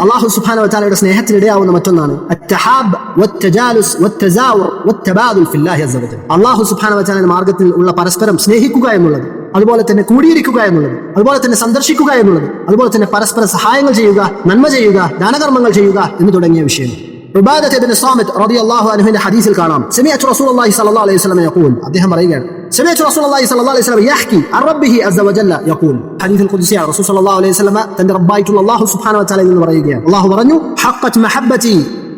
അല്ലാഹു സുബ്ഹാനഹു വ തആലയുടെ സ്നേഹത്തിന് ഇടയാവുന്ന മറ്റൊന്നാണ് അത്തഹാബ് വത്തജാലുസ് വത്തസാവുർ വത്തബാദുൽ ഫില്ലാഹി അസ്സ വജൽ. അല്ലാഹു സുബ്ഹാനഹു വ തആലയുടെ മാർഗ്ഗത്തിൽ ഉള്ള പരസ്പരം സ്നേഹിക്കുക എന്നുള്ളത്, അതുപോലെ തന്നെ കൂടിയിരിക്കുക എന്നുള്ളത്, അതുപോലെ തന്നെ സന്ദർശിക്കുക എന്നുള്ളത്, അതുപോലെ തന്നെ പരസ്പര സഹായങ്ങൾ ചെയ്യുക, നന്മ ചെയ്യുക, ദാനകർമ്മങ്ങൾ ചെയ്യുക എന്ന് തുടങ്ങിയ വിഷയം. ഉബാദത്ത് ഇബ്നു സാമിത് റളിയല്ലാഹു അൻഹുവിന്റെ ഹദീസിൽ കാണാം, സമിഅതു റസൂലുള്ളാഹി സ്വല്ലല്ലാഹു അലൈഹി വസല്ലം യഖൂൽ, അദ്ദേഹം പറയുകയാണ്, സമിഅതു റസൂലുള്ളാഹി സ്വല്ലല്ലാഹു അലൈഹി വസല്ലം യഹ്കി അൻ റബ്ബിഹി അസ്സ വജല്ല യഖൂൽ. ഹദീസുൽ ഖുദ്സിയ റസൂൽ സ്വല്ലല്ലാഹു അലൈഹി വസല്ലം തന്റെ റബ്ബായിട്ടുള്ള അല്ലാഹു സുബ്ഹാനഹു വ തആലയിൽ നിന്ന് പറയുകയാണ്, അല്ലാഹു പറഞ്ഞു, ഹഖ്ഖത് മഹബ്ബതി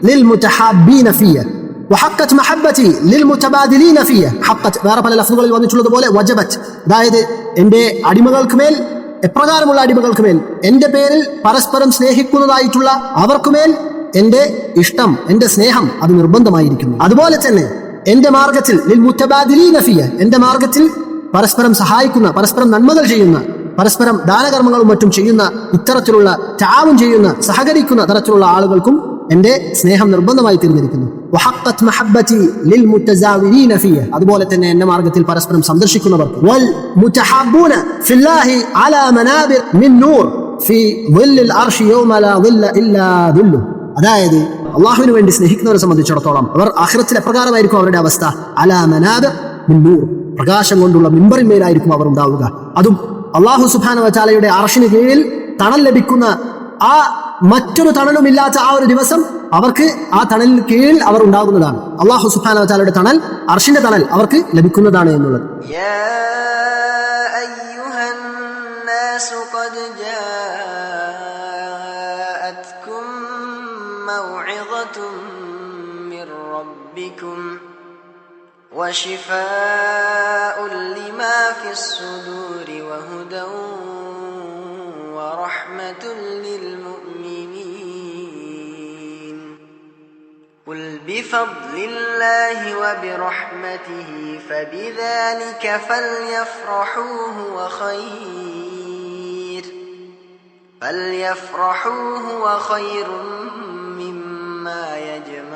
ലിൽ മുതഹാബ്ബീന ഫിയ വഹഖ്ഖത് മഹബ്ബതി ലിൽ മുതബാദിലീന ഫിയ. ഹഖ്ഖത് വേറെ പല ലഫ്ളുകളിൽ വന്നിട്ടുള്ളതുപോലെ വജബത്, അതായത് എന്റെ അടിമകൾക്ക് മേൽ, എപ്രകാരമുള്ള അടിമകൾക്ക് മേൽ എന്റെ പേരിൽ പരസ്പരം സ്നേഹിക്കുന്നതായിട്ടുള്ള അവർക്കുമേൽ എന്റെ ഇഷ്ടം, എന്റെ സ്നേഹം അത് നിർബന്ധമായിരിക്കുന്നു. അതുപോലെ തന്നെ എന്റെ മാർഗത്തിൽ ലിൽ മുതബാദിലീന ഫിയ, എന്റെ മാർഗത്തിൽ പരസ്പരം സഹായിക്കുന്ന, പരസ്പരം നന്മകൾ ചെയ്യുന്ന, പരസ്പരം ദാനകർമ്മങ്ങളും മറ്റും ചെയ്യുന്ന, ഇത്തരത്തിലുള്ള തആവുൻ ചെയ്യുന്ന, സഹകരിക്കുന്ന തരത്തിലുള്ള ആളുകൾക്കും എന്റെ സ്നേഹം നിർബന്ധമായി തീർന്നിരിക്കുന്നു. വഹഖ്ഖത് മഹബ്ബതി ലിൽ മുതസാവിരീന ഫിയ, അതുപോലെ തന്നെ എന്റെ മാർഗത്തിൽ പരസ്പരം സന്ദർശിക്കുന്നവർക്ക്, വൽ മുതഹബ്ബൂന ഫില്ലാഹി അലാ മനാബിർ മിൻ നൂർ ഫി ളിൽ അർശി യൗമ ലാ ളില്ല ഇല്ലാ ളില്ലു. അതായത് അള്ളാഹുവിന് വേണ്ടി സ്നേഹിക്കുന്നവരെ സംബന്ധിച്ചിടത്തോളം അവർ ആഖിറത്തിൽ എപ്രകാരമായിരിക്കും അവരുടെ അവസ്ഥ? അലാ മനാബിർ മിൻ നൂർ, പ്രകാശം കൊണ്ടുള്ള മിമ്പറിന്മേലായിരിക്കും അവർ ഉണ്ടാവുക. അതും അല്ലാഹു സുബ്ഹാനഹു വ തആലയുടെ അർശിന് കീഴിൽ തണൽ ലഭിക്കുന്ന ആ മറ്റൊരു തണലുമില്ലാത്ത ആ ഒരു ദിവസം അവർക്ക് ആ തണലിന് കീഴിൽ അവർ ഉണ്ടാകുന്നതാണ്. അല്ലാഹു സുബ്ഹാനഹു വ തആലയുടെ തണൽ, അർശിന്റെ തണൽ അവർക്ക് ലഭിക്കുന്നതാണ് എന്നുള്ളത്. وشفاء لما في الصدور وهدى ورحمة للمؤمنين قل بفضل الله وبرحمته فبذلك فليفرحوا هو خير مما يجمعون